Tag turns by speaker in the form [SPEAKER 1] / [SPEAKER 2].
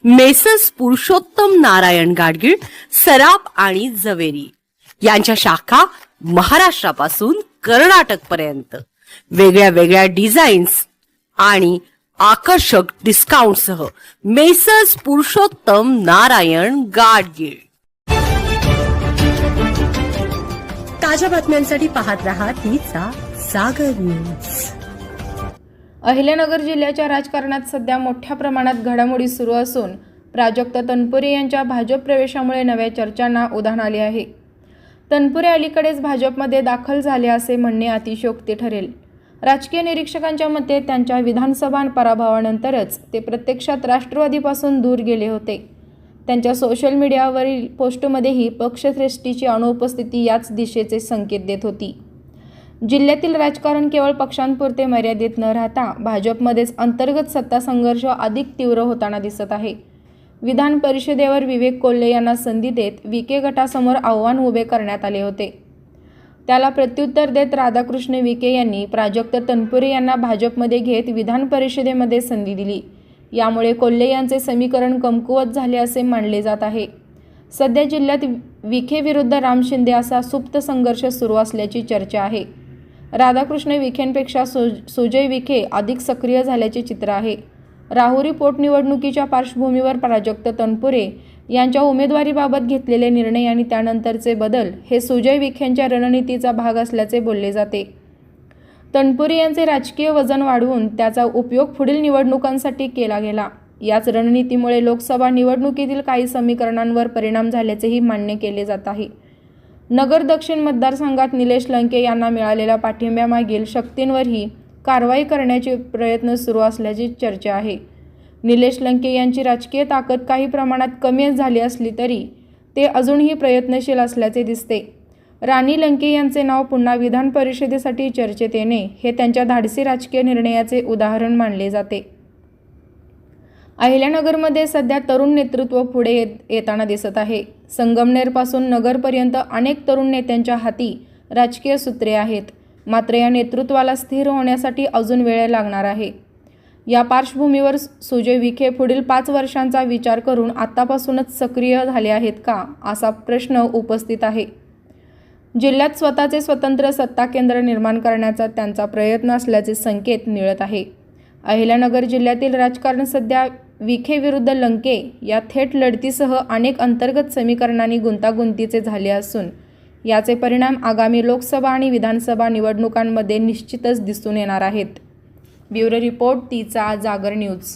[SPEAKER 1] Messrs Purushottam Narayan Gadgil, सराफ आणि जवेरी यांच्या शाखा महाराष्ट्रापासून कर्नाटक पर्यंत वेगळ्या वेगळ्या डिझाईन्स आणि आकर्षक डिस्काउंटसह मेसर्स पुरुषोत्तम नारायण गाडगीळ. ताज्या बातम्यांसाठी पाहत रहा तिचा सागर न्यूज.
[SPEAKER 2] अहिल्यानगर जिल्ह्याच्या राजकारणात सध्या मोठ्या प्रमाणात घडामोडी सुरू असून प्राजक्त तनपुरे यांच्या भाजप प्रवेशामुळे नव्या चर्चांना उधाण आले आहे. तनपुरे अलीकडेच भाजपमध्ये दाखल झाले असे म्हणणे अतिशयोक्ती ठरेल. राजकीय निरीक्षकांच्या मते त्यांच्या विधानसभा पराभवानंतरच ते प्रत्यक्षात राष्ट्रवादीपासून दूर गेले होते. त्यांच्या सोशल मीडियावरील पोस्टमध्येही पक्षश्रेष्ठीची अनुपस्थिती याच दिशेचे संकेत देत होती. जिल्ह्यातील राजकारण केवळ पक्षांपुरते मर्यादित न राहता भाजपमध्येच अंतर्गत सत्ता संघर्ष अधिक तीव्र होताना दिसत आहे. विधान परिषदेवर विवेक कोल्हे यांना संधी देत विखे गटासमोर आव्हान उभे करण्यात आले होते. त्याला प्रत्युत्तर देत राधाकृष्ण विखे यांनी प्राजक्त तनपुरे यांना भाजपमध्ये घेत विधान परिषदेमध्ये संधी दिली. यामुळे कोल्हे यांचे समीकरण कमकुवत झाले असे मानले जात आहे. सध्या जिल्ह्यात विखे विरुद्ध राम शिंदे असा सुप्त संघर्ष सुरू असल्याची चर्चा आहे. राधाकृष्ण विखेंपेक्षा सुजय विखे अधिक सक्रिय झाल्याचे चित्र आहे. राहुरी पोटनिवडणुकीच्या पार्श्वभूमीवर प्राजक्त तनपुरे यांच्या उमेदवारीबाबत घेतलेले निर्णय आणि त्यानंतरचे बदल हे सुजय विखेंच्या रणनीतीचा भाग असल्याचे बोलले जाते. तनपुरे यांचे राजकीय वजन वाढवून त्याचा उपयोग पुढील निवडणुकांसाठी केला गेला. याच रणनीतीमुळे लोकसभा निवडणुकीतील काही समीकरणांवर परिणाम झाल्याचेही मान्य केले जात आहे. नगर दक्षिण मतदारसंघात निलेश लंके यांना मिळालेल्या पाठिंब्यामागील शक्तींवरही कारवाई करण्याचे प्रयत्न सुरू असल्याची चर्चा आहे. निलेश लंके यांची राजकीय ताकद काही प्रमाणात कमी झाली असली तरी ते अजूनही प्रयत्नशील असल्याचे दिसते. राणी लंके यांचे नाव पुन्हा विधान परिषदेसाठी चर्चेत येणे हे त्यांच्या धाडसी राजकीय निर्णयाचे उदाहरण मानले जाते. अहिल्यानगरमध्ये सध्या तरुण नेतृत्व पुढे येताना दिसत आहे. संगमनेरपासून नगरपर्यंत अनेक तरुण नेत्यांच्या हाती राजकीय सूत्रे आहेत. मात्र या नेतृत्वाला स्थिर होण्यासाठी अजून वेळ लागणार आहे. या पार्श्वभूमीवर सुजय विखे पुढील 5 वर्षांचा विचार करून आतापासूनच सक्रिय झाले आहेत का असा प्रश्न उपस्थित आहे. जिल्ह्यात स्वतःचे स्वतंत्र सत्ता केंद्र निर्माण करण्याचा त्यांचा प्रयत्न असल्याचे संकेत मिळत आहे. अहिल्यानगर जिल्ह्यातील राजकारण सध्या विखे विरुद्ध लंके या थेट लढतीसह अनेक अंतर्गत समीकरणांनी गुंतागुंतीचे झाले असून याचे परिणाम आगामी लोकसभा आणि विधानसभा निवडणुकांमध्ये निश्चितच दिसून येणार आहेत. ब्युरो रिपोर्ट तिचा जागर न्यूज.